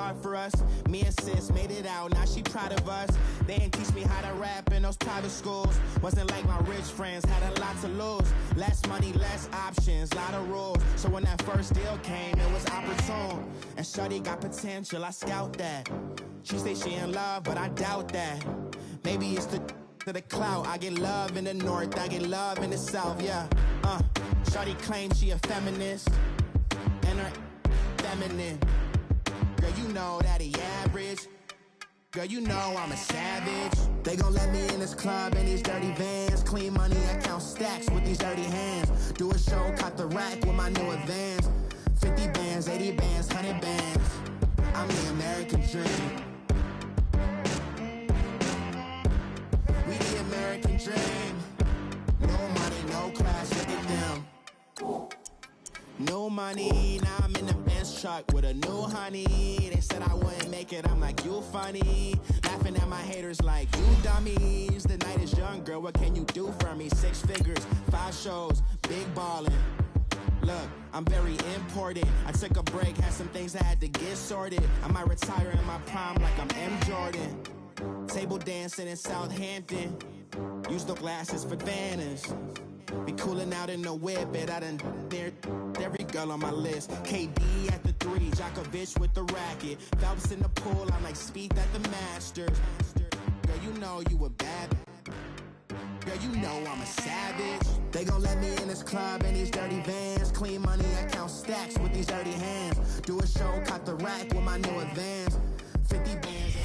hard for us. Me and sis made it out, now she proud of us. They didn't teach me how to rap in those private schools. Wasn't like my rich friends, had a lot to lose. Less money, less options, lot of rules. So when that first deal came, it was opportune. And shorty got potential, I scout that. She say she in love, but I doubt that. Maybe it's to the clout. I get love in the north, I get love in the south, yeah. Shorty claims she a feminist, and her feminine. Girl, you know that he average. Girl, you know I'm a savage. They gon' let me in this club in these dirty vans. Clean money, I count stacks with these dirty hands. Do a show, caught the rack with my new advance. 50 bands, 80 bands, 100 bands. I'm the American dream. We the American dream. No money, no class, look at them. No money, now I'm in the Benz truck with a new honey. They said I wouldn't make it, I'm like, you funny. Laughing at my haters like, you dummies. The night is young, girl, what can you do for me? 6 figures, 5 shows, big ballin'. Look, I'm very important. I took a break, had some things I had to get sorted. I might retire in my prime like I'm M. Jordan. Table dancing in Southampton. Use the glasses for Vannas. Be cooling out in the whip, but I done near every girl on my list. KD at the 3, Djokovic with the racket. Phelps in the pool, I'm like Speed at the Masters. Girl, you know you a bad. Girl, you know I'm a savage. They gon' let me in this club in these dirty vans. Clean money, I count stacks with these dirty hands. Do a show, caught the rack with my new advance. 50 bands.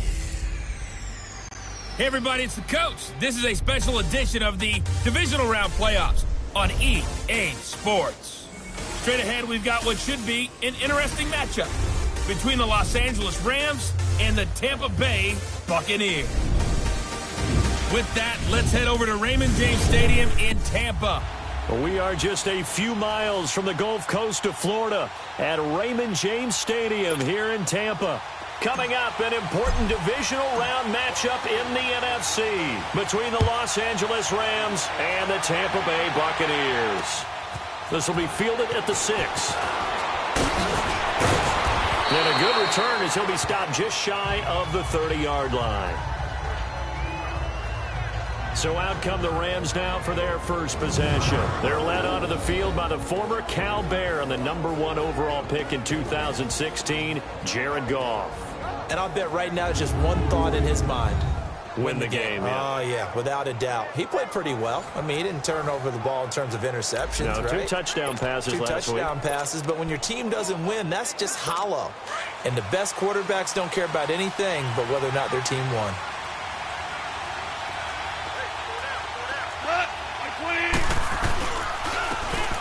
Hey everybody, it's the coach. This is a special edition of the divisional round playoffs on EA Sports. Straight ahead, we've got what should be an interesting matchup between the Los Angeles Rams and the Tampa Bay Buccaneers. With that, let's head over to Raymond James Stadium in Tampa. We are just a few miles from the Gulf Coast of Florida at Raymond James Stadium here in Tampa. Coming up, an important divisional round matchup in the NFC between the Los Angeles Rams and the Tampa Bay Buccaneers. This will be fielded at the 6. And a good return as he'll be stopped just shy of the 30-yard line. So out come the Rams now for their first possession. They're led onto the field by the former Cal Bear and the #1 overall pick in 2016, Jared Goff. And I'll bet right now just one thought in his mind. Win the game, yeah. Oh, yeah, without a doubt. He played pretty well. I mean, he didn't turn over the ball in terms of interceptions, no, right? 2 touchdown passes last week. 2 touchdown passes, but when your team doesn't win, that's just hollow. And the best quarterbacks don't care about anything but whether or not their team won.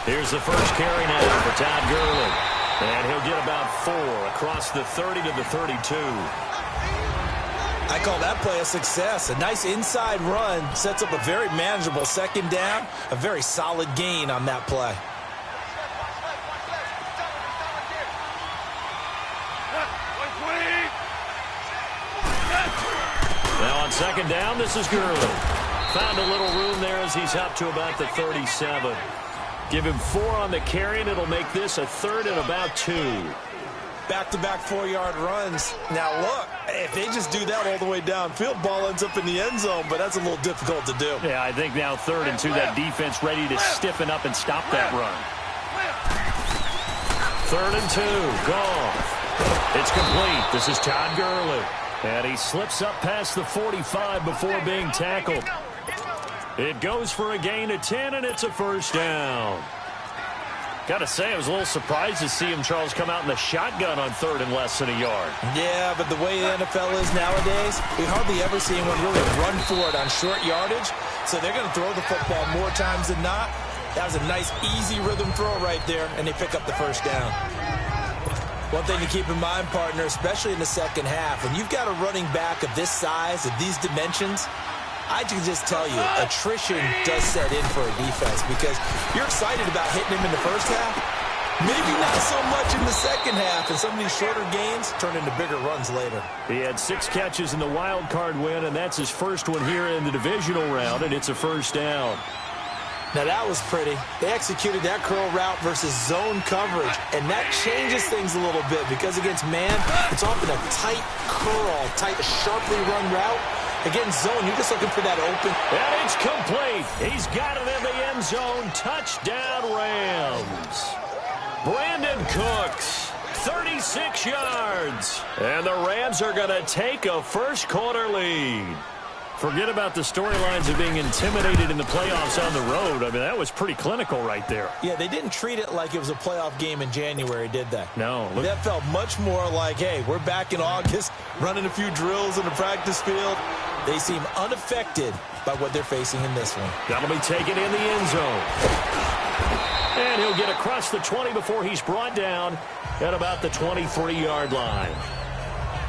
Here's the first carry now for Todd Gurley. And he'll get about 4 across the 30 to the 32. I call that play a success. A nice inside run sets up a very manageable second down. A very solid gain on that play. Now on second down, this is Gurley. Found a little room there as he's up to about the 37. Give him 4 on the carry, and it'll make this a 3rd and about 2. Back-to-back 4-yard runs. Now, look, if they just do that all the way downfield, ball ends up in the end zone, but that's a little difficult to do. Yeah, I think now 3rd and 2, that defense ready to stiffen up and stop that run. 3rd and 2, Goff. It's complete. This is Todd Gurley. And he slips up past the 45 before being tackled. It goes for a gain of 10, and it's a first down. Got to say, I was a little surprised to see him, Charles, come out in the shotgun on 3rd and less than a yard. Yeah, but the way the NFL is nowadays, we hardly ever see anyone really run for it on short yardage. So they're going to throw the football more times than not. That was a nice, easy rhythm throw right there, and they pick up the first down. One thing to keep in mind, partner, especially in the second half, when you've got a running back of this size, of these dimensions, I can just tell you, attrition does set in for a defense because you're excited about hitting him in the first half. Maybe not so much in the second half, and some of these shorter gains turn into bigger runs later. He had 6 catches in the wild card win, and that's his first one here in the divisional round, and it's a first down. Now that was pretty. They executed that curl route versus zone coverage, and that changes things a little bit because against man, it's often a tight curl, tight, sharply run route. Against zone, you're just looking for that open. And it's complete. He's got it in the end zone. Touchdown, Rams. Brandon Cooks, 36 yards. And the Rams are going to take a first-quarter lead. Forget about the storylines of being intimidated in the playoffs on the road. I mean, that was pretty clinical right there. Yeah, they didn't treat it like it was a playoff game in January, did they? No. That felt much more like, hey, we're back in August, running a few drills in the practice field. They seem unaffected by what they're facing in this one. That'll be taken in the end zone. And he'll get across the 20 before he's brought down at about the 23-yard line.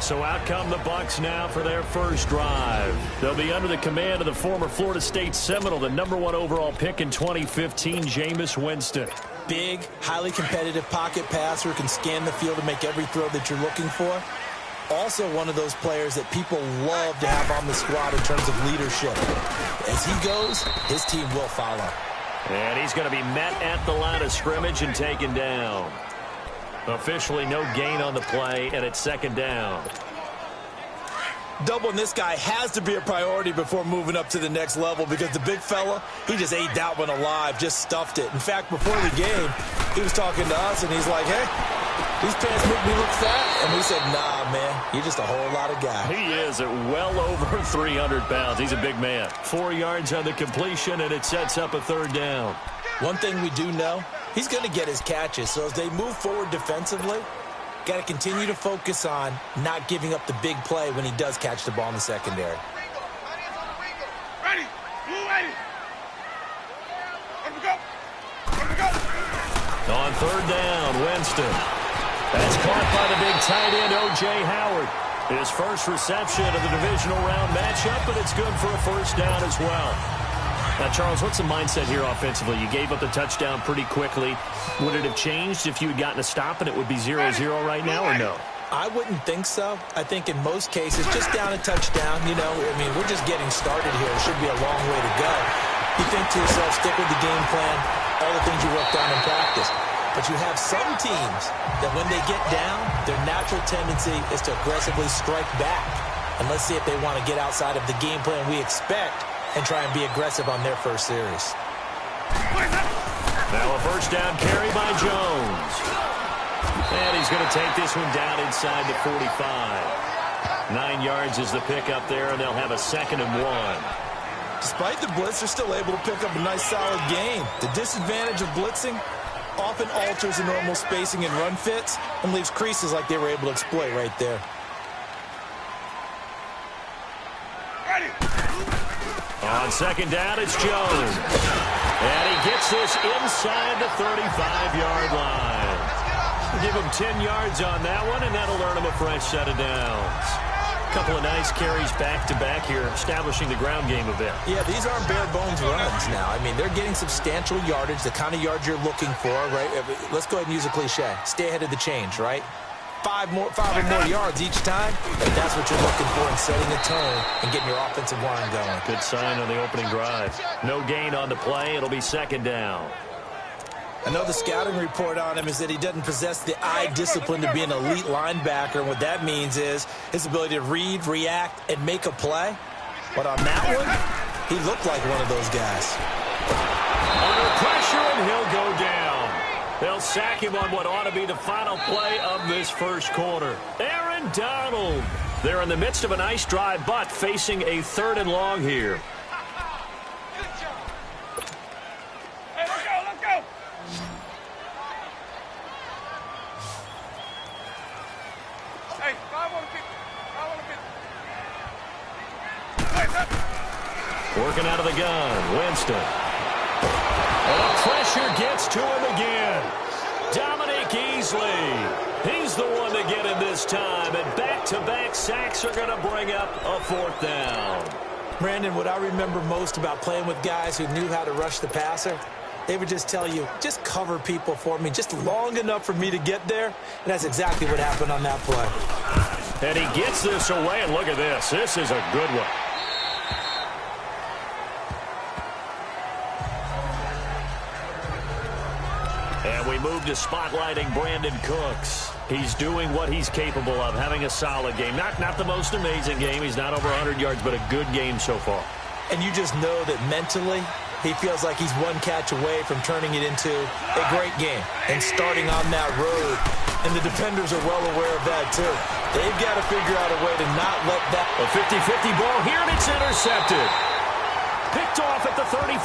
So out come the Bucs now for their first drive. They'll be under the command of the former Florida State Seminole, the #1 overall pick in 2015, Jameis Winston. Big, highly competitive pocket passer, can scan the field and make every throw that you're looking for. Also one of those players that people love to have on the squad in terms of leadership. As he goes, his team will follow. And he's going to be met at the line of scrimmage and taken down. Officially no gain on the play, and it's second down. Doubling this guy has to be a priority before moving up to the next level because the big fella, he just ate that one alive, just stuffed it. In fact, before the game, he was talking to us, and he's like, hey, these pants make me look fat. And we said, nah, man, you're just a whole lot of guy. He is at well over 300 pounds. He's a big man. 4 yards on the completion, and it sets up a third down. One thing we do know, he's going to get his catches. So as they move forward defensively, got to continue to focus on not giving up the big play when he does catch the ball in the secondary. Ready. Ready. Let me go. Let me go. On third down, Winston. That's caught by the big tight end, O.J. Howard. His first reception of the divisional round matchup, but it's good for a first down as well. Now, Charles, what's the mindset here offensively? You gave up the touchdown pretty quickly. Would it have changed if you had gotten a stop and it would be 0-0 right now, or no? I wouldn't think so. I think in most cases, just down a touchdown, you know, I mean, we're just getting started here. It should be a long way to go. You think to yourself, stick with the game plan, all the things you worked on in practice. But you have some teams that when they get down, their natural tendency is to aggressively strike back. And let's see if they want to get outside of the game plan we expect and try and be aggressive on their first series. Now a first down carry by Jones. And he's going to take this one down inside the 45. 9 yards is the pickup there, and they'll have a 2nd and 1. Despite the blitz, they're still able to pick up a nice solid gain. The disadvantage of blitzing often alters the normal spacing and run fits and leaves creases like they were able to exploit right there. On second down, it's Jones. And he gets this inside the 35-yard line. Give him 10 yards on that one, and that'll earn him a fresh set of downs. A couple of nice carries back-to-back here, establishing the ground game a bit. Yeah, these aren't bare-bones runs now. I mean, they're getting substantial yardage, the kind of yards you're looking for, right? Let's go ahead and use a cliche. Stay ahead of the change, right? 5 or more yards each time, and that's what you're looking for in setting a tone and getting your offensive line going. Good sign on the opening drive. No gain on the play. It'll be second down. I know the scouting report on him is that he doesn't possess the eye discipline to be an elite linebacker. And what that means is his ability to read, react, and make a play. But on that one, he looked like one of those guys. Under pressure, and he'll go down. They'll sack him on what ought to be the final play of this first quarter. Aaron Donald. They're in the midst of a nice drive, but facing a 3rd and long here. Hey, let's go, let's go. Hey, 5 on the 50. Working out of the gun, Winston. And the pressure gets to him again. Dominic Easley. He's the one to get him this time. And back-to-back sacks are going to bring up a 4th down. Brandon, what I remember most about playing with guys who knew how to rush the passer, they would just tell you, just cover people for me, just long enough for me to get there. And that's exactly what happened on that play. And he gets this away, and look at this. This is a good one. to spotlighting Brandon Cooks. He's doing what he's capable of, having a solid game. Not the most amazing game. He's not over 100 yards, but a good game so far. And you just know that mentally he feels like he's one catch away from turning it into a great game and starting on that road. And the defenders are well aware of that, too. They've got to figure out a way to not let that... A 50-50 ball here, and it's intercepted. Picked off at the 35.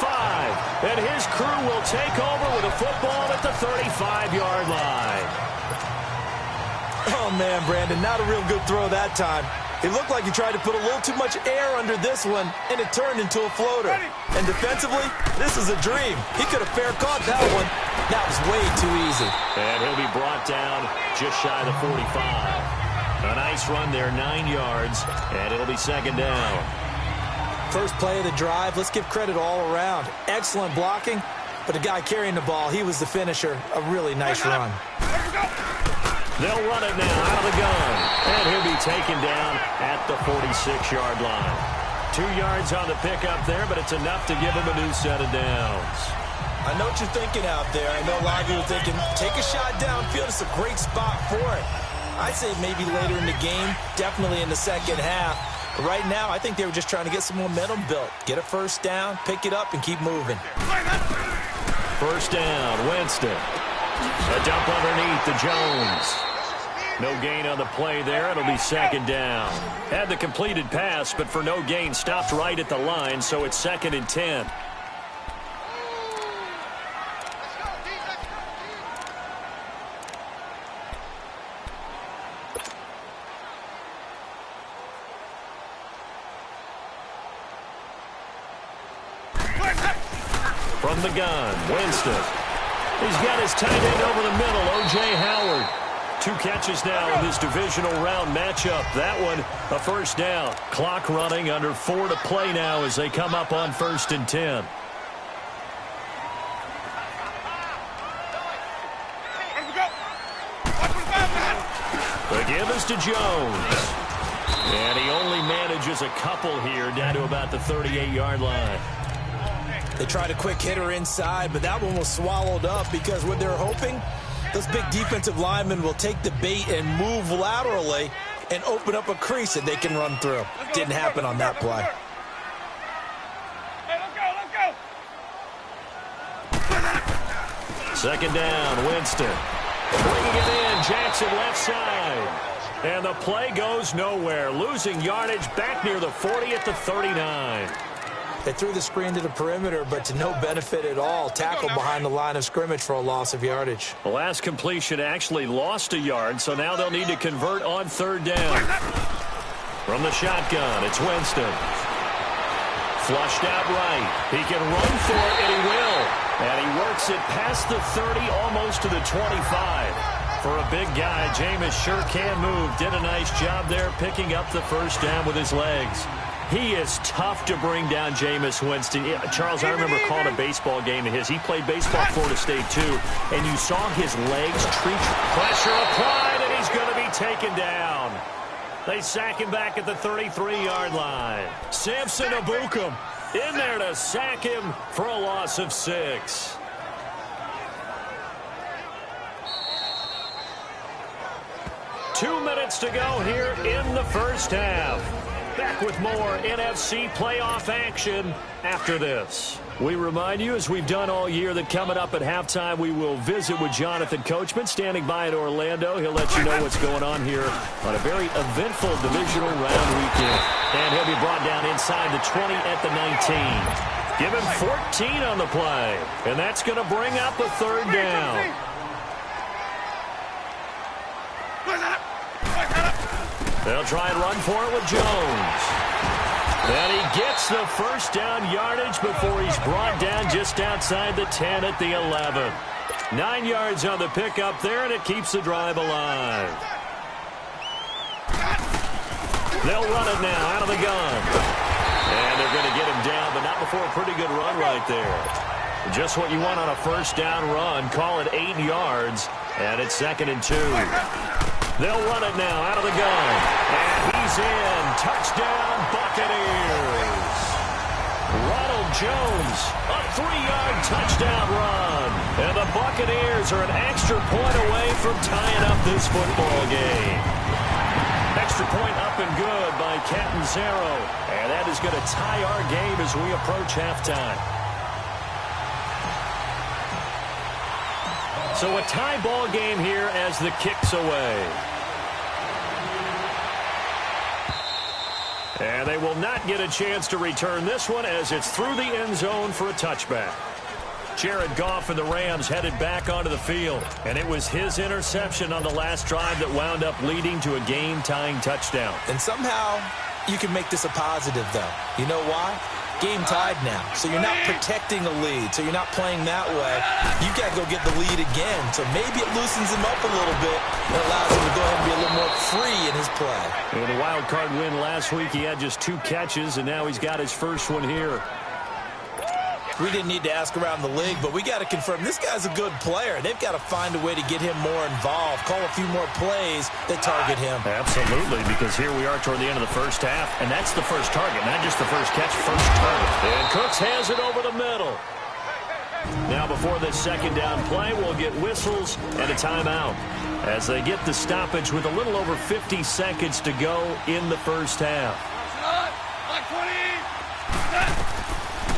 And his crew will take over with a football at the 35-yard line. Oh, man, Brandon, not a real good throw that time. It looked like he tried to put a little too much air under this one, and it turned into a floater. And defensively, this is a dream. He could have fair caught that one. That was way too easy. And he'll be brought down just shy of the 45. A nice run there, 9 yards, and it'll be second down. First play of the drive, let's give credit all around. Excellent blocking, but the guy carrying the ball, he was the finisher. A really nice run. They'll run it now out of the gun. And he'll be taken down at the 46-yard line. 2 yards on the pickup there, but it's enough to give him a new set of downs. I know what you're thinking out there. I know a lot of you are thinking, take a shot downfield. It's a great spot for it. I'd say maybe later in the game, definitely in the second half. But right now, I think they were just trying to get some momentum built. Get a first down, pick it up, and keep moving. First down, Winston. A dump underneath to Jones. No gain on the play there. It'll be second down. Had the completed pass, but for no gain, stopped right at the line, so it's 2nd and 10. From the gun, Winston. He's got his tight end over the middle, O.J. Howard. 2 catches now in this divisional round matchup. That one, a first down. Clock running, under 4 to play now as they come up on 1st and 10. The give is to Jones. And he only manages a couple here down to about the 38-yard line. They tried a quick hitter inside, but that one was swallowed up because what they're hoping, those big defensive linemen will take the bait and move laterally and open up a crease that they can run through. Didn't happen on that play. Hey, let's go. Second down, Winston. Bringing it in, Jackson left side. And the play goes nowhere. Losing yardage back near the 40 at the 39. They threw the screen to the perimeter, but to no benefit at all. Tackle behind the line of scrimmage for a loss of yardage. The last completion actually lost a yard, so now they'll need to convert on 3rd down. From the shotgun, it's Winston. Flushed out right. He can run for it, and he will. And he works it past the 30, almost to the 25. For a big guy, Jameis sure can move. Did a nice job there picking up the first down with his legs. He is tough to bring down, Jameis Winston. Yeah, Charles, I remember calling a baseball game of his. He played baseball at Florida State, too. And you saw his legs treat pressure applied, and he's going to be taken down. They sack him back at the 33-yard line. Samson Ebukam in there to sack him for a loss of 6. Two minutes to go here in the first half. Back with more NFC playoff action after this. We remind you, as we've done all year, that coming up at halftime, we will visit with Jonathan Coachman, standing by in Orlando. He'll let you know what's going on here on a very eventful divisional round weekend. And he'll be brought down inside the 20 at the 19. Give him 14 on the play. And that's going to bring up a 3rd down. They'll try and run for it with Jones. And he gets the first down yardage before he's brought down just outside the 10 at the 11. 9 yards on the pickup there, and it keeps the drive alive. They'll run it now out of the gun. And they're going to get him down, but not before a pretty good run right there. Just what you want on a first down run. Call it 8 yards, and it's 2nd and 2. They'll run it now out of the gun. And he's in. Touchdown, Buccaneers. Ronald Jones, a 3-yard touchdown run. And the Buccaneers are an extra point away from tying up this football game. Extra point up and good by Catanzaro. And that is going to tie our game as we approach halftime. So a tie ball game here as the kick's away. And they will not get a chance to return this one as it's through the end zone for a touchback. Jared Goff and the Rams headed back onto the field, and it was his interception on the last drive that wound up leading to a game-tying touchdown. And somehow you can make this a positive, though. You know why? Game tied now, so you're not protecting a lead, so you're not playing that way. You got to go get the lead again, so maybe it loosens him up a little bit and allows him to go ahead and be a little more free in his play. In a wild card win last week, he had just 2 catches, and now he's got his first one here. We didn't need to ask around the league, but we got to confirm this guy's a good player. They've got to find a way to get him more involved, call a few more plays that target him. Absolutely, because here we are toward the end of the first half, and that's the first target, not just the first catch, first target. And Cooks has it over the middle. Now before this second down play, we'll get whistles and a timeout as they get the stoppage with a little over 50 seconds to go in the first half.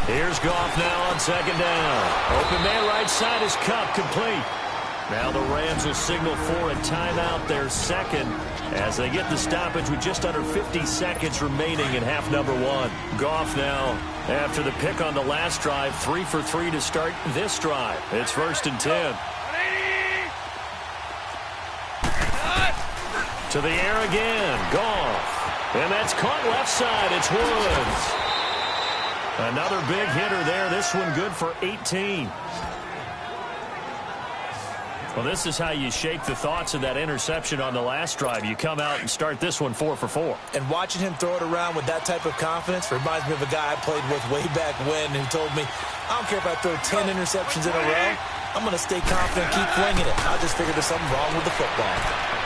Here's Goff now on second down. Open man right side is Cup, complete. Now the Rams will signal for a timeout, their second, as they get the stoppage with just under 50 seconds remaining in half number 1. Goff now, after the pick on the last drive, 3 for 3 to start this drive. It's 1st and 10. To the air again, Goff. And that's caught left side, it's Woods. Another big hitter there. This one good for 18. Well, this is how you shake the thoughts of that interception on the last drive. You come out and start this one 4 for 4. And watching him throw it around with that type of confidence reminds me of a guy I played with way back when who told me, I don't care if I throw 10 interceptions in a row. I'm going to stay confident, keep flinging it. I just figured there's something wrong with the football.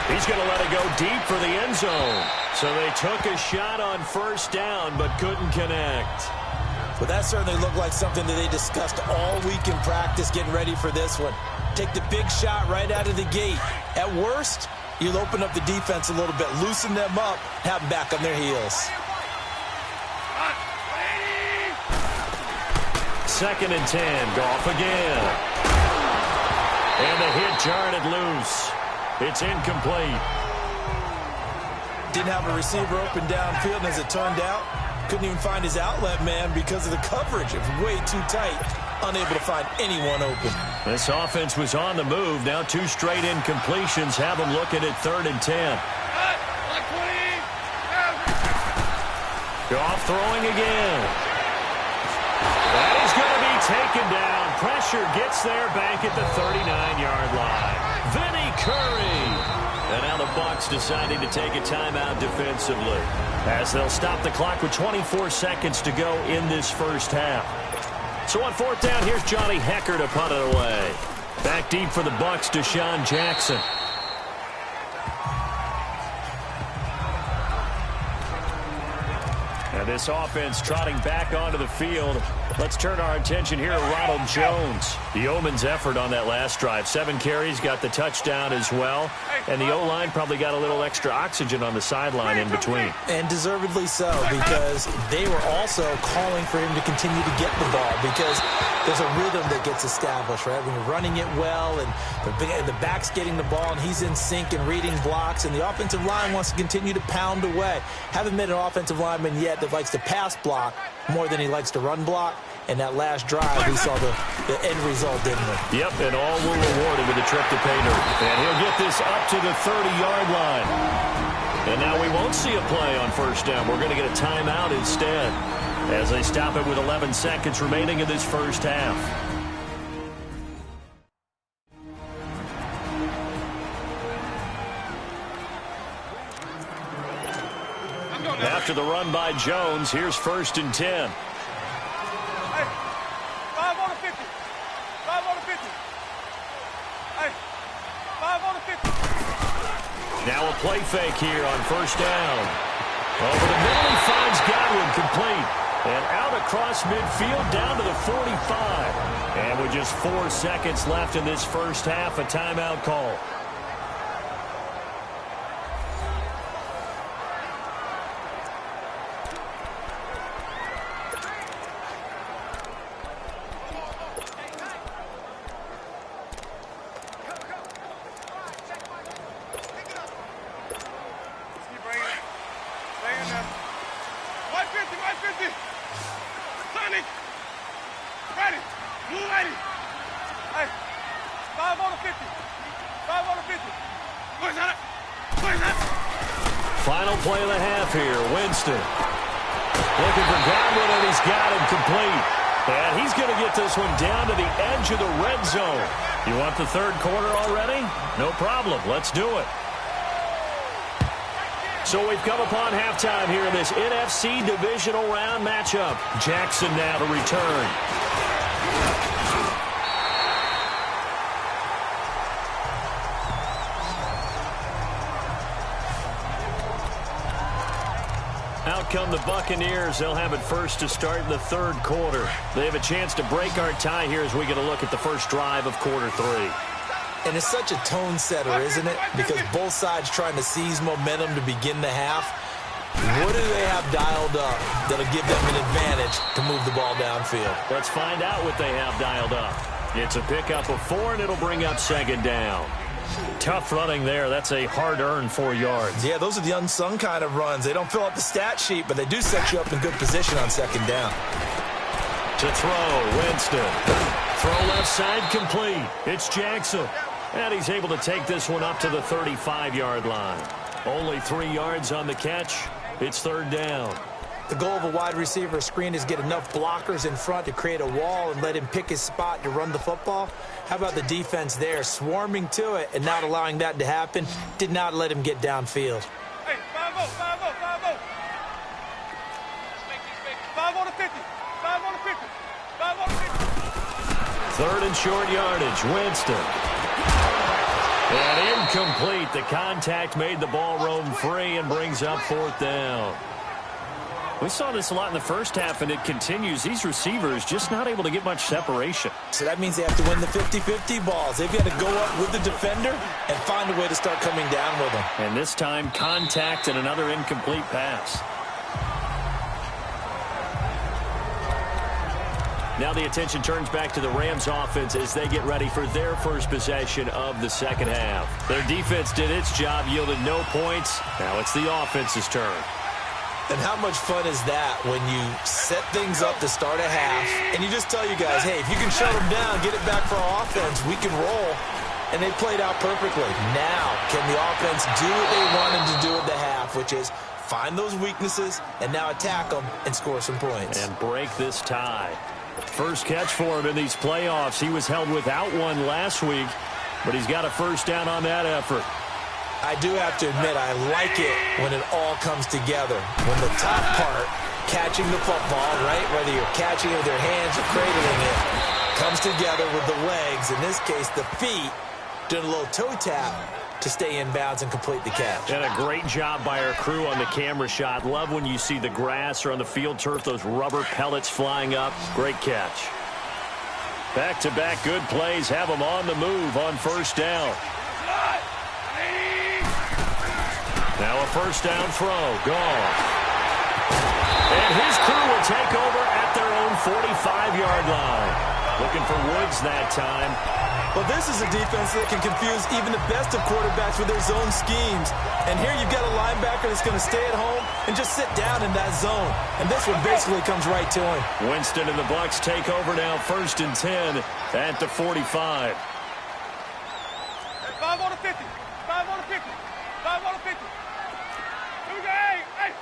He's going to let it go deep for the end zone. So they took a shot on first down but couldn't connect. Well, that certainly looked like something that they discussed all week in practice getting ready for this one. Take the big shot right out of the gate. At worst, you'll open up the defense a little bit, loosen them up, have them back on their heels. 2nd and 10, Goff again. And the hit jarred it loose. It's incomplete. Didn't have a receiver open downfield, and as it turned out, couldn't even find his outlet man because of the coverage. It was way too tight, unable to find anyone open. This offense was on the move. Now 2 straight incompletions have them looking at 3rd and 10. Goff throwing again. That is going to be taken down. Pressure gets there back at the 39-yard line. Vinny Curry. And now the Bucs deciding to take a timeout defensively as they'll stop the clock with 24 seconds to go in this first half. So on 4th down, here's Johnny Hecker to punt it away. Back deep for the Bucs, Deshaun Jackson. And this offense trotting back onto the field. Let's turn our attention here to Ronald Jones. The Yeoman's effort on that last drive. 7 carries, got the touchdown as well. And the O-line probably got a little extra oxygen on the sideline in between. And deservedly so, because they were also calling for him to continue to get the ball, because there's a rhythm that gets established, right? When you're running it well and the back's getting the ball and he's in sync and reading blocks, and the offensive line wants to continue to pound away. Haven't met an offensive lineman yet that likes to pass block more than he likes to run block. And that last drive, we saw the end result, didn't we? Yep, and all were rewarded with a trip to pay dirt. And he'll get this up to the 30-yard line. And now we won't see a play on first down. We're going to get a timeout instead as they stop it with 11 seconds remaining in this first half. After the run by Jones, here's 1st and 10. Now a play fake here on first down. Over the middle, he finds Godwin complete. And out across midfield down to the 45. And with just 4 seconds left in this first half, a timeout call. Final play of the half here. Winston looking for Godwin, and he's got him complete. And he's going to get this one down to the edge of the red zone. You want the third quarter already? No problem. Let's do it. So we've come upon halftime here in this NFC divisional round matchup. Jackson now to return. Out come the Buccaneers. They'll have it first to start in the third quarter. They have a chance to break our tie here as we get a look at the first drive of quarter 3. And it's such a tone setter, isn't it? Because both sides trying to seize momentum to begin the half. What do they have dialed up that'll give them an advantage to move the ball downfield? Let's find out what they have dialed up. It's a pickup of 4, and it'll bring up second down. Tough running there. That's a hard-earned 4 yards. Yeah, those are the unsung kind of runs. They don't fill out the stat sheet, but they do set you up in good position on second down. To throw, Winston. Throw left side complete. It's Jackson. And he's able to take this one up to the 35-yard line. Only 3 yards on the catch. It's third down. The goal of a wide receiver screen is get enough blockers in front to create a wall and let him pick his spot to run the football. How about the defense there, swarming to it and not allowing that to happen? Did not let him get downfield. Hey, 5-0, 5-0, 5-0. 5 on the 50, 5 on the 50, 5 on the 50. Third and short yardage, Winston. And incomplete. The contact made the ball roam free and brings up fourth down. We saw this a lot in the first half, and it continues. These receivers just not able to get much separation. So that means they have to win the 50-50 balls. They've got to go up with the defender and find a way to start coming down with them. And this time, contact and another incomplete pass. Now the attention turns back to the Rams offense as they get ready for their first possession of the second half. Their defense did its job, yielded no points. Now it's the offense's turn. And how much fun is that when you set things up to start a half and you just tell you guys, hey, if you can shut them down, get it back for our offense, we can roll. And they played out perfectly. Now, can the offense do what they wanted to do at the half, which is find those weaknesses and now attack them and score some points. And break this tie. First catch for him in these playoffs. He was held without one last week, but he's got a first down on that effort. I do have to admit, I like it when it all comes together. When the top part, catching the football, right, whether you're catching it with your hands or cradling it, comes together with the legs, in this case the feet, doing a little toe tap to stay in bounds and complete the catch. And a great job by our crew on the camera shot. Love when you see the grass or on the field turf, those rubber pellets flying up. Great catch. Back-to-back good plays have them on the move on first down. Now a first down throw. Gone. And his crew will take over at their own 45-yard line. Looking for Woods that time. Well, this is a defense that can confuse even the best of quarterbacks with their zone schemes. And here you've got a linebacker that's going to stay at home and just sit down in that zone. And this one basically comes right to him. Winston and the Bucs take over now, 1st and 10 at the 45. 5 on the 50, 5 on the 50, 5 on the 50. Here we go, hey.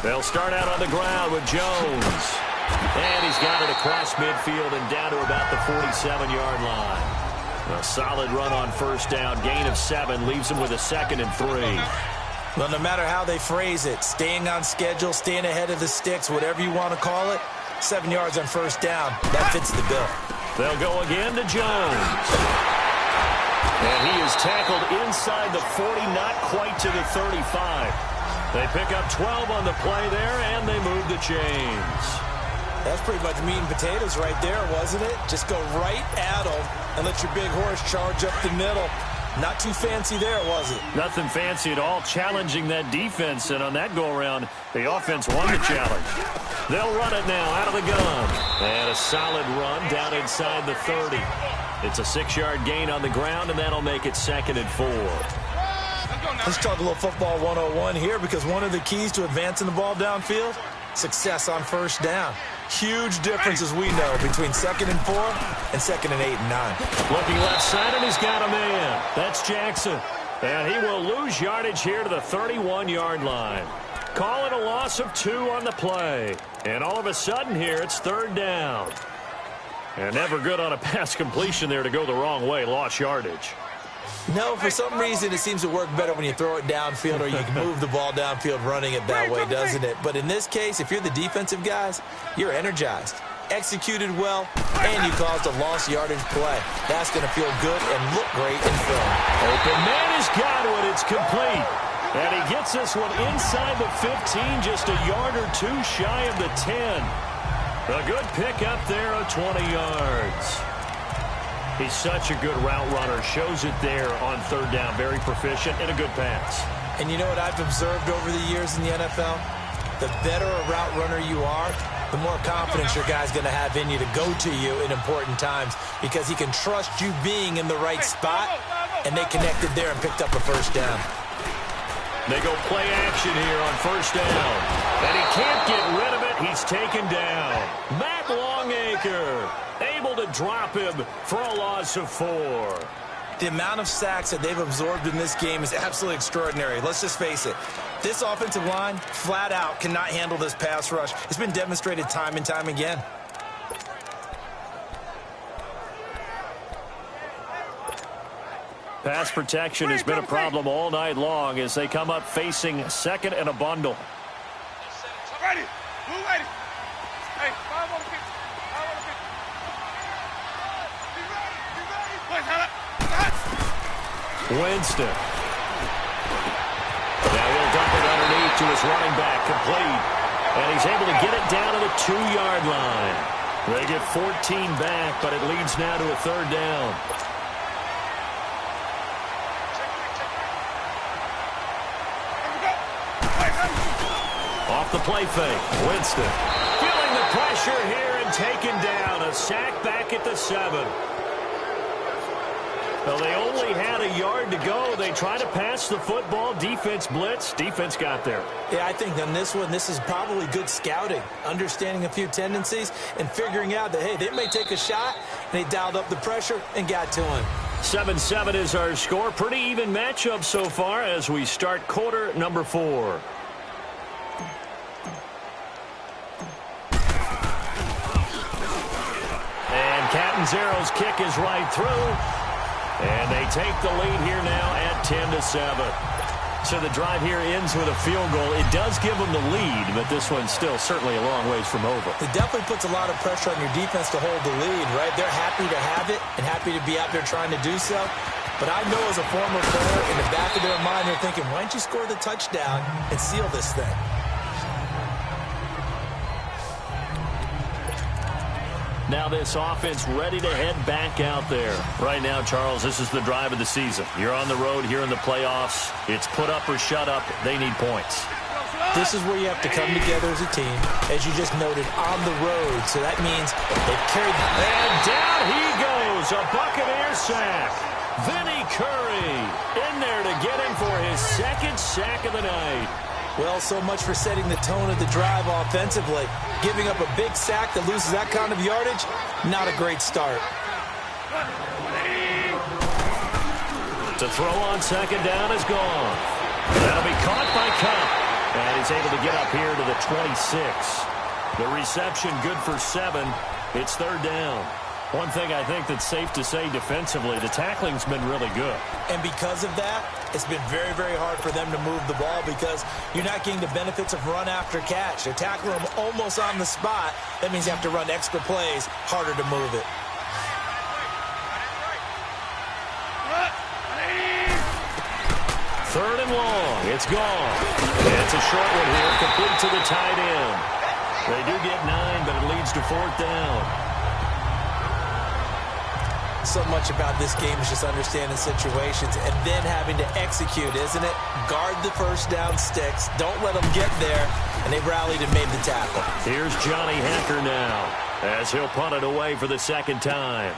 They'll start out on the ground with Jones. And he's got it across midfield and down to about the 47-yard line. A solid run on first down. Gain of 7 leaves him with a 2nd and 3. Well, no matter how they phrase it, staying on schedule, staying ahead of the sticks, whatever you want to call it, 7 yards on first down, that fits the bill. They'll go again to Jones. And he is tackled inside the 40, not quite to the 35. They pick up 12 on the play there, and they move the chains. That's pretty much meat and potatoes right there, wasn't it? Just go right at them and let your big horse charge up the middle. Not too fancy there, was it? Nothing fancy at all, challenging that defense. And on that go-around, the offense won the challenge. They'll run it now out of the gun. And a solid run down inside the 30. It's a 6-yard gain on the ground, and that'll make it 2nd and 4. Let's talk a little football 101 here, because one of the keys to advancing the ball downfield, success on first down. Huge difference, as we know, between 2nd and 4 and 2nd and 8 and 9. Looking left side, and he's got a man. That's Jackson. And he will lose yardage here to the 31-yard line. Call it a loss of 2 on the play. And all of a sudden here, it's 3rd down. And never good on a pass completion there to go the wrong way. Lost yardage. No, for some reason, it seems to work better when you throw it downfield or you can move the ball downfield running it that way, doesn't it? But in this case, if you're the defensive guys, you're energized, executed well, and you caused a lost yardage play. That's going to feel good and look great in film. Open man has got one. It's complete. And he gets this one inside the 15, just a yard or 2 shy of the 10. A good pick up there of 20 yards. He's such a good route runner. Shows it there on 3rd down. Very proficient and a good pass. And you know what I've observed over the years in the NFL? The better a route runner you are, the more confidence your guy's going to have in you to go to you in important times, because he can trust you being in the right spot, and they connected there and picked up a 1st down. They go play action here on 1st down. And he can't get rid of it. He's taken down. Matt Longacre able to drop him for a loss of 4. The amount of sacks that they've absorbed in this game is absolutely extraordinary. Let's just face it. This offensive line, flat out, cannot handle this pass rush. It's been demonstrated time and time again. Pass protection has been a problem all night long as they come up facing 2nd and a bundle. Ready. Blue ready. Hey, 5 on the 50. 5 on the 50. Be ready. Be ready. Wait, hold up. Winston. Now he'll dump it underneath to his running back, complete. And he's able to get it down to the 2-yard line. They get 14 back, but it leads now to a 3rd down. Off the play fake, Winston. Feeling the pressure here and taken down. A sack back at the 7. Well, they only had a yard to go. They try to pass the football. Defense blitz. Defense got there. Yeah, I think on this one, this is probably good scouting, understanding a few tendencies, and figuring out that, hey, they may take a shot, and they dialed up the pressure and got to him. 7-7 is our score. Pretty even matchup so far as we start quarter number 4. And Catanzaro's kick is right through. And they take the lead here now at 10-7. So the drive here ends with a field goal. It does give them the lead, but this one's still certainly a long ways from over. It definitely puts a lot of pressure on your defense to hold the lead, right? They're happy to have it and happy to be out there trying to do so. But I know as a former player, in the back of their mind, they're thinking, why don't you score the touchdown and seal this thing? Now this offense ready to head back out there. Right now, Charles, this is the drive of the season. You're on the road here in the playoffs. It's put up or shut up. They need points. This is where you have to come together as a team, as you just noted, on the road. So that means they've carried. And down he goes. A Buccaneer sack. Vinny Curry in there to get him for his 2nd sack of the night. Well, so much for setting the tone of the drive offensively. Giving up a big sack that loses that kind of yardage, not a great start. To throw on 2nd down is gone. That'll be caught by Cup. And he's able to get up here to the 26. The reception good for 7. It's 3rd down. One thing I think that's safe to say defensively, the tackling's been really good. And because of that, it's been very, very hard for them to move the ball because you're not getting the benefits of run after catch. They're tackling them almost on the spot. That means you have to run extra plays, harder to move it. Third and long. It's gone. It's a short one here, complete to the tight end. They do get 9, but it leads to fourth down. So much about this game is just understanding situations and then having to execute, isn't it? Guard the first down sticks. Don't let them get there. And they rallied and made the tackle. Here's Johnny Hacker now as he'll punt it away for the second time.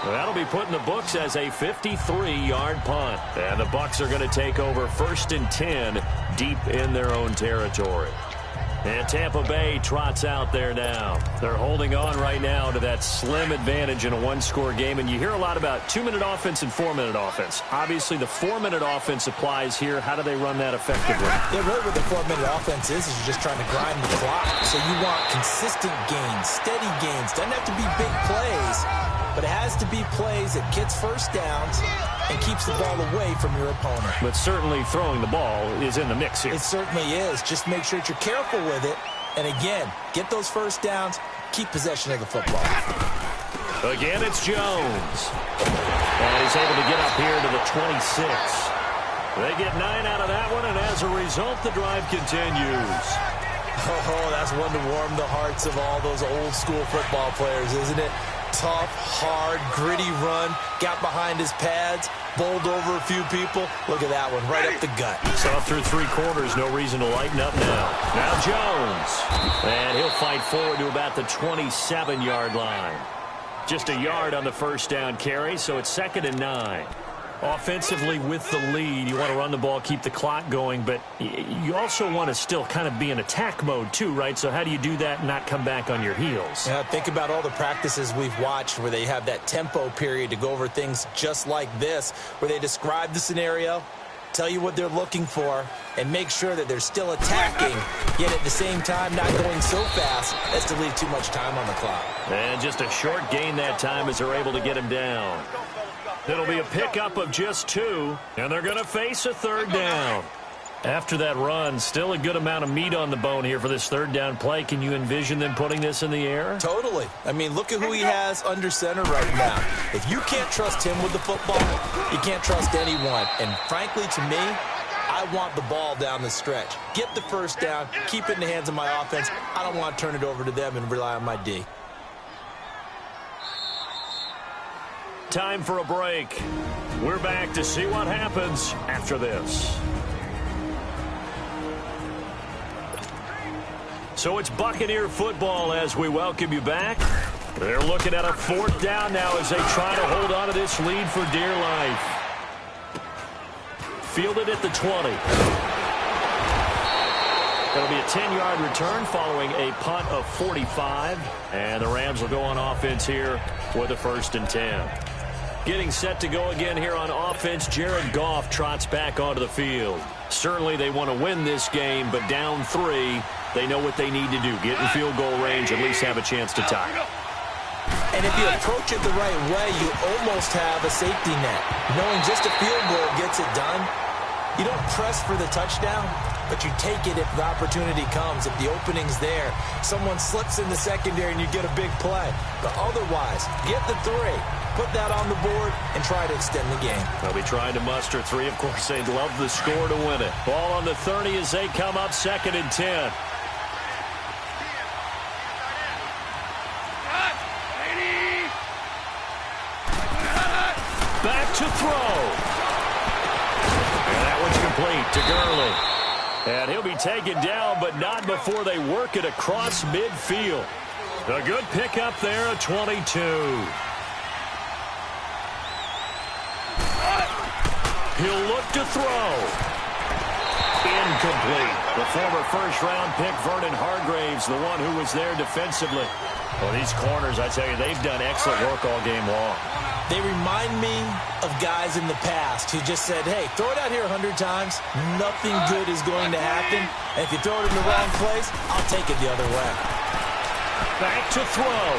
That'll be put in the books as a 53-yard punt. And the Bucs are going to take over 1st and 10 deep in their own territory. And Tampa Bay trots out there now. They're holding on right now to that slim advantage in a one-score game. And you hear a lot about 2-minute offense and 4-minute offense. Obviously, the 4-minute offense applies here. How do they run that effectively? Yeah, really what the 4-minute offense is you're just trying to grind the clock. So you want consistent gains, steady gains. Doesn't have to be big plays, but it has to be plays that gets first downs and keeps the ball away from your opponent. But certainly throwing the ball is in the mix here. It certainly is. Just make sure that you're careful with it. And again, get those first downs, keep possession of the football. Again, it's Jones. And he's able to get up here to the 26. They get 9 out of that one, and as a result, the drive continues. Oh, that's one to warm the hearts of all those old-school football players, isn't it? Tough, hard, gritty run, got behind his pads, bowled over a few people. Look at that one, right up the gut. So through 3 quarters, no reason to lighten up now. Now Jones. And he'll fight forward to about the 27-yard line. Just a yard on the first down carry, so it's 2nd and 9. Offensively with the lead, you want to run the ball, keep the clock going, but you also want to still kind of be in attack mode too, right? So how do you do that and not come back on your heels? Yeah, think about all the practices we've watched where they have that tempo period to go over things just like this, where they describe the scenario, tell you what they're looking for, and make sure that they're still attacking, yet at the same time not going so fast as to leave too much time on the clock. And just a short gain that time as they're able to get him down. It'll be a pickup of just 2, and they're going to face a third down. After that run, still a good amount of meat on the bone here for this third down play. Can you envision them putting this in the air? Totally. I mean, look at who he has under center right now. If you can't trust him with the football, you can't trust anyone. And frankly, to me, I want the ball down the stretch. Get the first down, keep it in the hands of my offense. I don't want to turn it over to them and rely on my D. Time for a break. We're back to see what happens after this. So it's Buccaneer football as we welcome you back. They're looking at a 4th down now as they try to hold on to this lead for dear life. Fielded at the 20. It'll be a 10-yard return following a punt of 45. And the Rams will go on offense here with a 1st and 10. Getting set to go again here on offense, Jared Goff trots back onto the field. Certainly they want to win this game, but down 3, they know what they need to do. Get in field goal range, at least have a chance to tie. And if you approach it the right way, you almost have a safety net. Knowing just a field goal gets it done. You don't press for the touchdown, but you take it if the opportunity comes, if the opening's there. Someone slips in the secondary and you get a big play. But otherwise, get the 3. Put that on the board and try to extend the game. They'll be trying to muster 3. Of course, they'd love the score to win it. Ball on the 30 as they come up 2nd and 10. Back to throw. And that one's complete to Gurley. And he'll be taken down, but not before they work it across midfield. A good pickup there at 22. He'll look to throw. Incomplete. The former first-round pick, Vernon Hargreaves, the one who was there defensively. Well, these corners, I tell you, they've done excellent work all game long. They remind me of guys in the past who just said, hey, throw it out here 100 times. Nothing good is going to happen. And if you throw it in the wrong place, I'll take it the other way. Back to throw.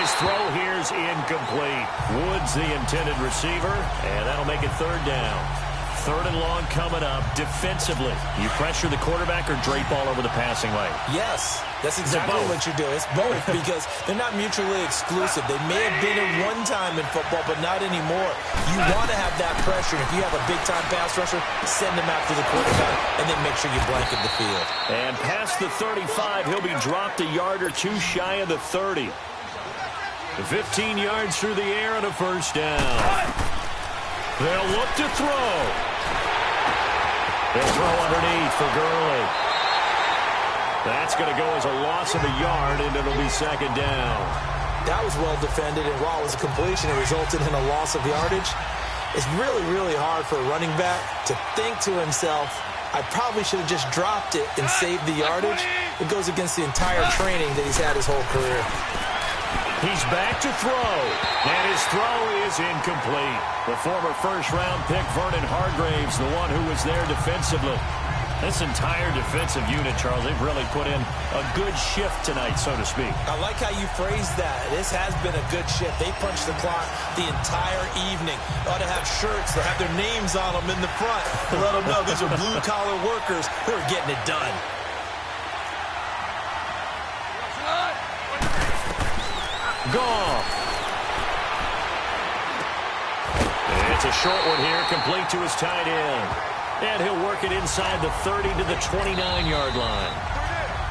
His throw here's incomplete. Woods the intended receiver, and that'll make it 3rd down. 3rd and long coming up. Defensively, you pressure the quarterback or drape all over the passing lane? Yes, that's exactly what you do. It's both because they're not mutually exclusive. They may have been at one time in football, but not anymore. You want to have that pressure. If you have a big-time pass rusher, send him after the quarterback, and then make sure you blanket the field. And past the 35, he'll be dropped a yard or two shy of the 30. 15 yards through the air and a first down. They'll look to throw. They'll throw underneath for Gurley. That's going to go as a loss of a yard, and it'll be 2nd down. That was well defended, and while it was a completion, it resulted in a loss of yardage. It's really, really hard for a running back to think to himself, I probably should have just dropped it and saved the yardage. It goes against the entire training that he's had his whole career. He's back to throw, and his throw is incomplete. The former first-round pick, Vernon Hargraves, the one who was there defensively. This entire defensive unit, Charles, they've really put in a good shift tonight, so to speak. I like how you phrased that. This has been a good shift. They punched the clock the entire evening. They ought to have shirts that have their names on them in the front to let them know these are blue-collar workers who are getting it done. Goff. It's a short one here, complete to his tight end. And he'll work it inside the 30 to the 29-yard line.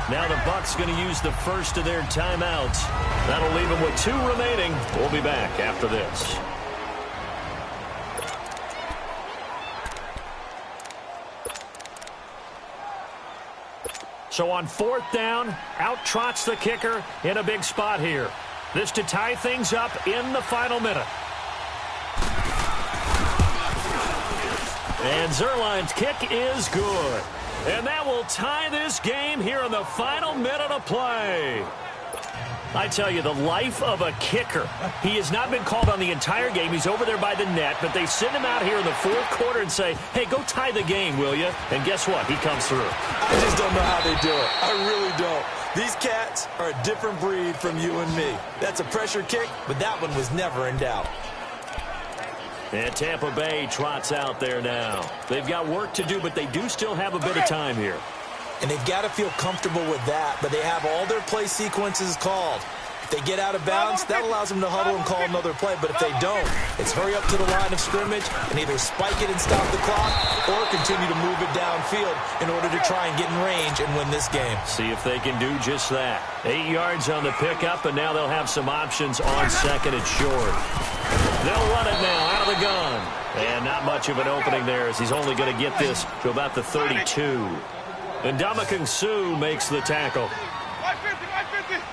Now the Bucs going to use the first of their timeouts. That'll leave them with 2 remaining. We'll be back after this. So on 4th down, out trots the kicker in a big spot here. This to tie things up in the final minute. And Zerline's kick is good. And that will tie this game here in the final minute of play. I tell you, the life of a kicker. He has not been called on the entire game. He's over there by the net, but they send him out here in the 4th quarter and say, hey, go tie the game, will you? And guess what? He comes through. I just don't know how they do it. I really don't. These cats are a different breed from you and me. That's a pressure kick, but that one was never in doubt. And Tampa Bay trots out there now. They've got work to do, but they do still have a bit of time here. And they've got to feel comfortable with that, but they have all their play sequences called. If they get out of bounds, that allows them to huddle and call another play. But if they don't, it's hurry up to the line of scrimmage and either spike it and stop the clock or continue to move it downfield in order to try and get in range and win this game. See if they can do just that. 8 yards on the pickup, and now they'll have some options on 2nd and short. They'll run it now out of the gun. And not much of an opening there as he's only going to get this to about the 32. And Ndamukong Suh makes the tackle. 550.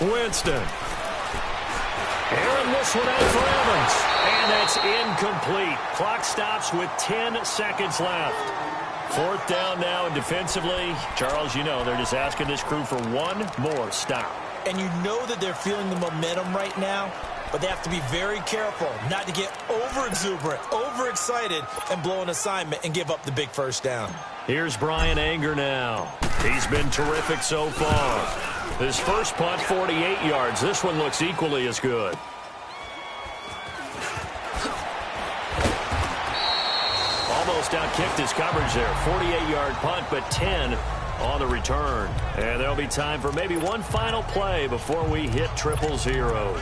Winston. Airing this one out for Evans. And that's incomplete. Clock stops with 10 seconds left. 4th down now, and defensively, Charles, you know, they're just asking this crew for one more stop. And you know that they're feeling the momentum right now, but they have to be very careful not to get over-exuberant, over-excited, and blow an assignment and give up the big first down. Here's Brian Anger now. He's been terrific so far. His first punt, 48 yards. This one looks equally as good. Almost outkicked his coverage there. 48-yard punt, but 10 on the return. And there'll be time for maybe one final play before we hit triple zeros.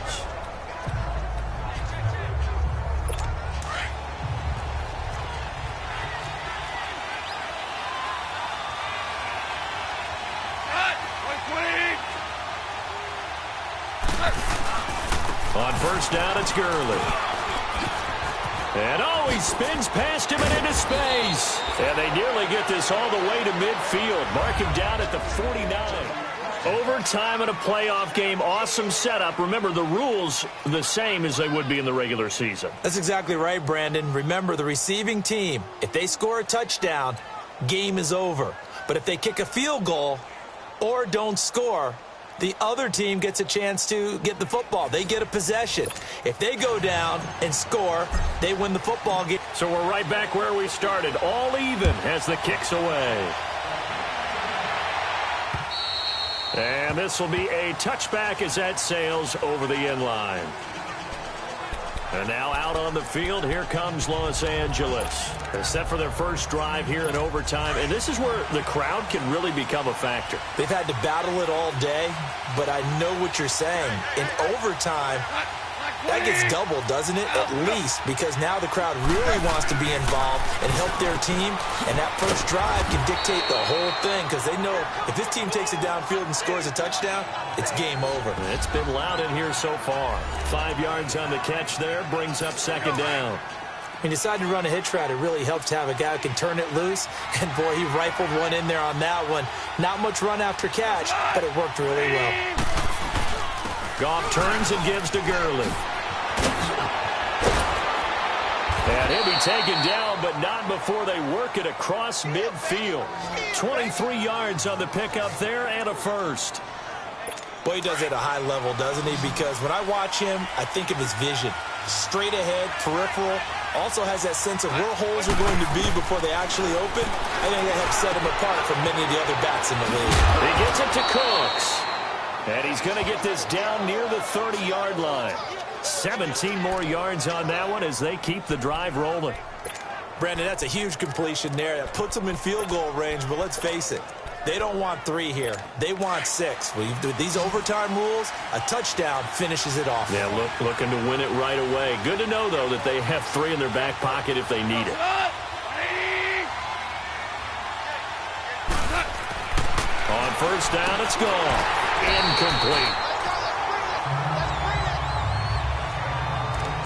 On first down, it's Gurley. And he spins past him and into space. And they nearly get this all the way to midfield. Mark him down at the 49. Overtime in a playoff game. Awesome setup. Remember, the rules the same as they would be in the regular season. That's exactly right, Brandon. Remember, the receiving team, if they score a touchdown, game is over. But if they kick a field goal or don't score, the other team gets a chance to get the football. They get a possession. If they go down and score, they win the football game. So we're right back where we started. All even as the kick's away. And this will be a touchback as that sails over the end line. And now out on the field, here comes Los Angeles. They're set for their first drive here in overtime, and this is where the crowd can really become a factor. They've had to battle it all day, but I know what you're saying. In overtime, that gets doubled, doesn't it? At least, because now the crowd really wants to be involved and help their team, and that first drive can dictate the whole thing because they know if this team takes it downfield and scores a touchdown, it's game over. It's been loud in here so far. 5 yards on the catch there, brings up second down. When you decide to run a hitch route, it really helps to have a guy who can turn it loose, and boy, he rifled one in there on that one. Not much run after catch, but it worked really well. Goff turns and gives to Gurley. And he'll be taken down, but not before they work it across midfield. 23 yards on the pickup there and a first. Boy, he does it at a high level, doesn't he? Because when I watch him, I think of his vision. Straight ahead, peripheral. Also has that sense of where holes are going to be before they actually open. I think that helps set him apart from many of the other backs in the league. He gets it to Cooks. And he's going to get this down near the 30-yard line. 17 more yards on that one as they keep the drive rolling. Brandon, that's a huge completion there. That puts them in field goal range, but let's face it. They don't want 3 here. They want 6. With these overtime rules, a touchdown finishes it off. Yeah, looking to win it right away. Good to know, though, that they have 3 in their back pocket if they need it. On first down, it's gone. Incomplete.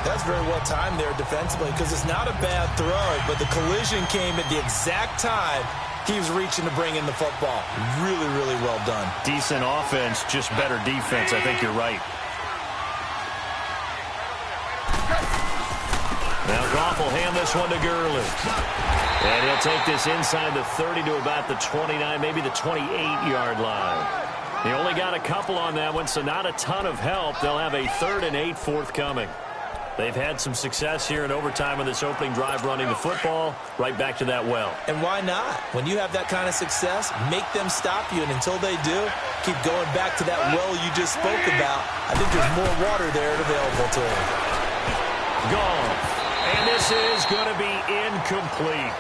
That's very well timed there defensively because it's not a bad throw, but the collision came at the exact time he was reaching to bring in the football. Really, really well done. Decent offense, just better defense. I think you're right. Now Goff will hand this one to Gurley. And he'll take this inside the 30 to about the 29, maybe the 28-yard line. He only got a couple on that one, so not a ton of help. They'll have a 3rd and 8 forthcoming. They've had some success here in overtime on this opening drive running the football. Right back to that well. And why not? When you have that kind of success, make them stop you. And until they do, keep going back to that well you just spoke about. I think there's more water there available to them. Gone. And this is going to be incomplete.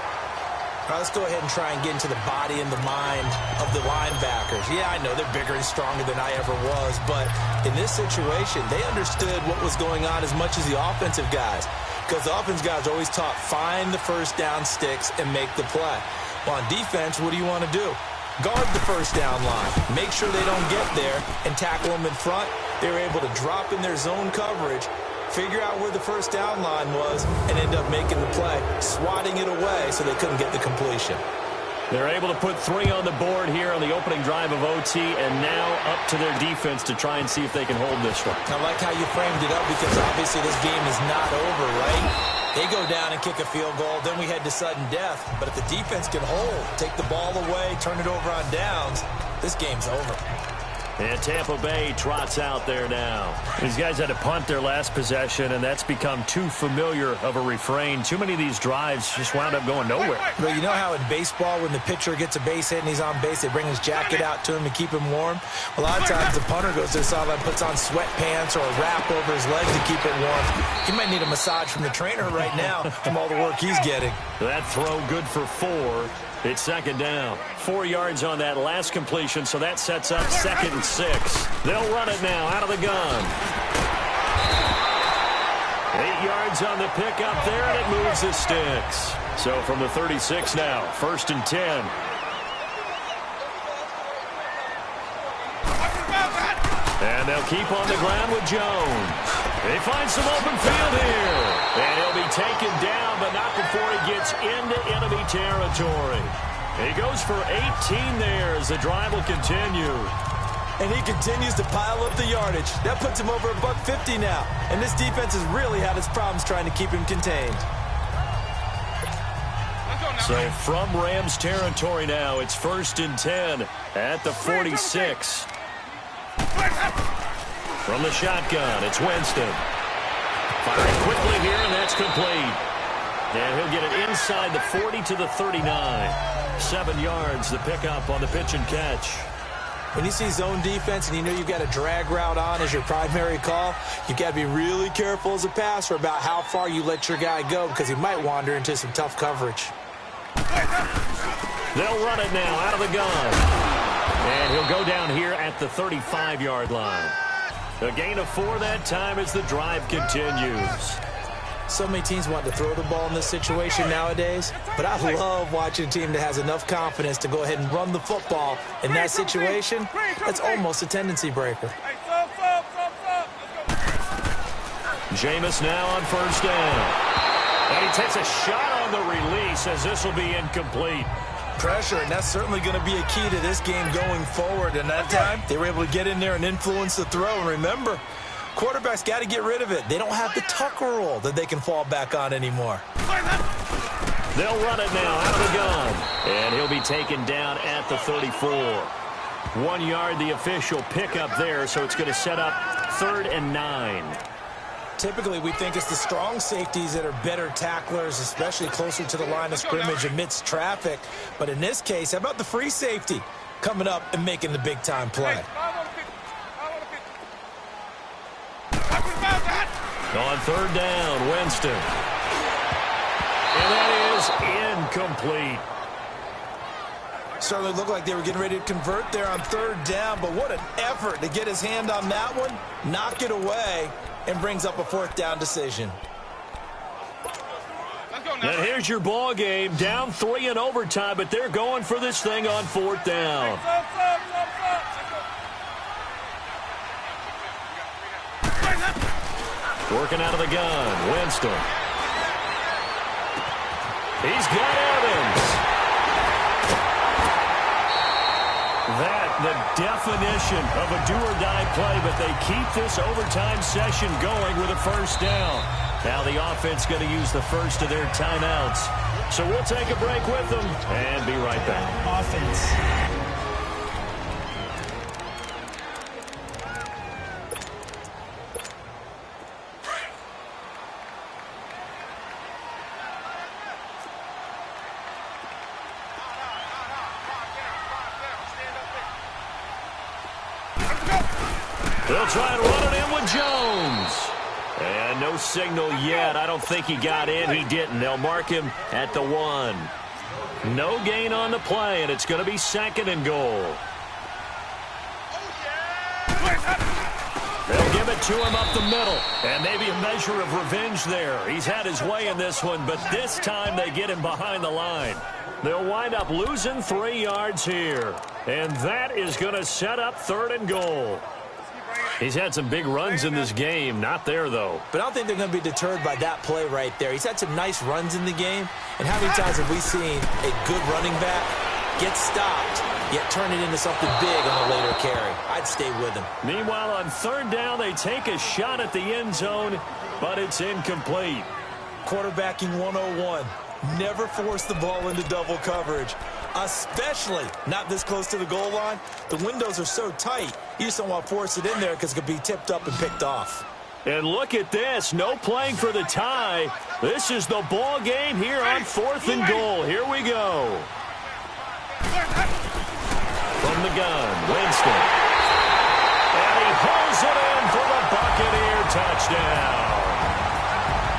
All right, let's go ahead and try and get into the body and the mind of the linebackers. Yeah, I know they're bigger and stronger than I ever was, but in this situation, they understood what was going on as much as the offensive guys, because the offensive guys are always taught, find the first down sticks and make the play. Well, on defense, what do you want to do? Guard the first down line. Make sure they don't get there and tackle them in front. They were able to drop in their zone coverage, figure out where the first down line was, and end up making the play, swatting it away so they couldn't get the completion. They're able to put 3 on the board here on the opening drive of OT, and now up to their defense to try and see if they can hold this one. I like how you framed it up because obviously this game is not over, right? They go down and kick a field goal, then we head to sudden death. But if the defense can hold, take the ball away, turn it over on downs, this game's over. And Tampa Bay trots out there now. These guys had to punt their last possession, and that's become too familiar of a refrain. Too many of these drives just wound up going nowhere. Well, you know how in baseball, when the pitcher gets a base hit and he's on base, they bring his jacket out to him to keep him warm? A lot of times the punter goes to the sideline, puts on sweatpants or a wrap over his legs to keep it warm. He might need a massage from the trainer right now from all the work he's getting. That throw good for 4. It's second down. 4 yards on that last completion, so that sets up 2nd and 6. They'll run it now out of the gun. 8 yards on the pickup there, and it moves the sticks. So from the 36 now, 1st and 10. And they'll keep on the ground with Jones. They find some open field here. And he'll be taken down, but not before he gets into enemy territory. He goes for 18 there as the drive will continue. And he continues to pile up the yardage. That puts him over $150 now. And this defense has really had its problems trying to keep him contained. So from Rams territory now, it's 1st and 10 at the 46. From the shotgun, it's Winston. Firing quickly here, and that's complete. And he'll get it inside the 40 to the 39. 7 yards, the pickup on the pitch and catch. When you see zone defense and you know you've got a drag route on as your primary call, you've got to be really careful as a passer about how far you let your guy go because he might wander into some tough coverage. They'll run it now out of the gun. And he'll go down here at the 35-yard line. A gain of 4 that time as the drive continues. So many teams want to throw the ball in this situation nowadays, but I love watching a team that has enough confidence to go ahead and run the football in that situation. That's almost a tendency breaker. Jameis now on first down. And he takes a shot on the release as this will be incomplete. Pressure, and that's certainly going to be a key to this game going forward. And that time, they were able to get in there and influence the throw. And remember, quarterbacks got to get rid of it. They don't have the Tucker rule that they can fall back on anymore. They'll run it now out of the gun. And he'll be taken down at the 34. 1 yard, the official pickup there, so it's going to set up 3rd and 9. Typically, we think it's the strong safeties that are better tacklers, especially closer to the line of scrimmage amidst traffic. But in this case, how about the free safety coming up and making the big-time play? On 3rd down, Winston. And that is incomplete. Certainly looked like they were getting ready to convert there on 3rd down, but what an effort to get his hand on that one, knock it away, and brings up a 4th down decision. And here's your ball game, down 3 in overtime, but they're going for this thing on 4th down. Working out of the gun, Winston. He's got Evans. That, the definition of a do-or-die play, but they keep this overtime session going with a first down. Now the offense going to use the first of their timeouts. So we'll take a break with them and be right back. Offense. They'll try and run it in with Jones. And no signal yet. I don't think he got in. He didn't. They'll mark him at the 1. No gain on the play, and it's going to be 2nd and goal. They'll give it to him up the middle. And maybe a measure of revenge there. He's had his way in this one, but this time they get him behind the line. They'll wind up losing 3 yards here. And that is going to set up 3rd and goal. He's had some big runs in this game. Not there, though. But I don't think they're going to be deterred by that play right there. He's had some nice runs in the game. And how many times have we seen a good running back get stopped, yet turn it into something big on a later carry? I'd stay with him. Meanwhile, on 3rd down, they take a shot at the end zone, but it's incomplete. Quarterbacking 101. Never force the ball into double coverage, especially not this close to the goal line. The windows are so tight, you just don't want to force it in there because it could be tipped up and picked off. And look at this, no playing for the tie. This is the ball game here on 4th and goal. Here we go. From the gun, Winston. And he pulls it in for the Buccaneer touchdown.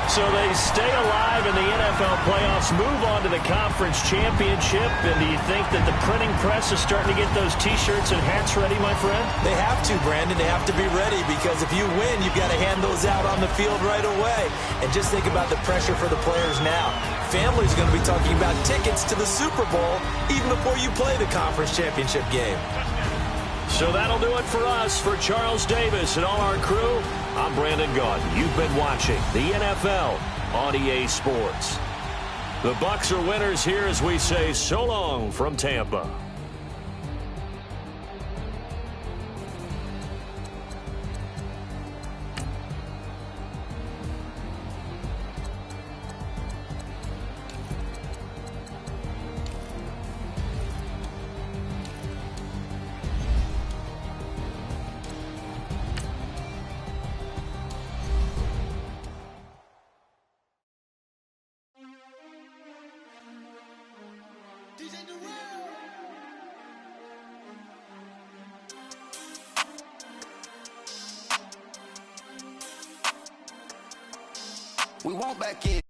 So they stay alive in the NFL playoffs, move on to the conference championship. And do you think that the printing press is starting to get those T-shirts and hats ready, my friend? They have to, Brandon. They have to be ready because if you win, you've got to hand those out on the field right away. And just think about the pressure for the players now. Families are going to be talking about tickets to the Super Bowl even before you play the conference championship game. So that'll do it for us. For Charles Davis and all our crew, I'm Brandon Gaudin. You've been watching the NFL on EA Sports. The Bucs are winners here as we say so long from Tampa. DJ Durrell. We won't back in.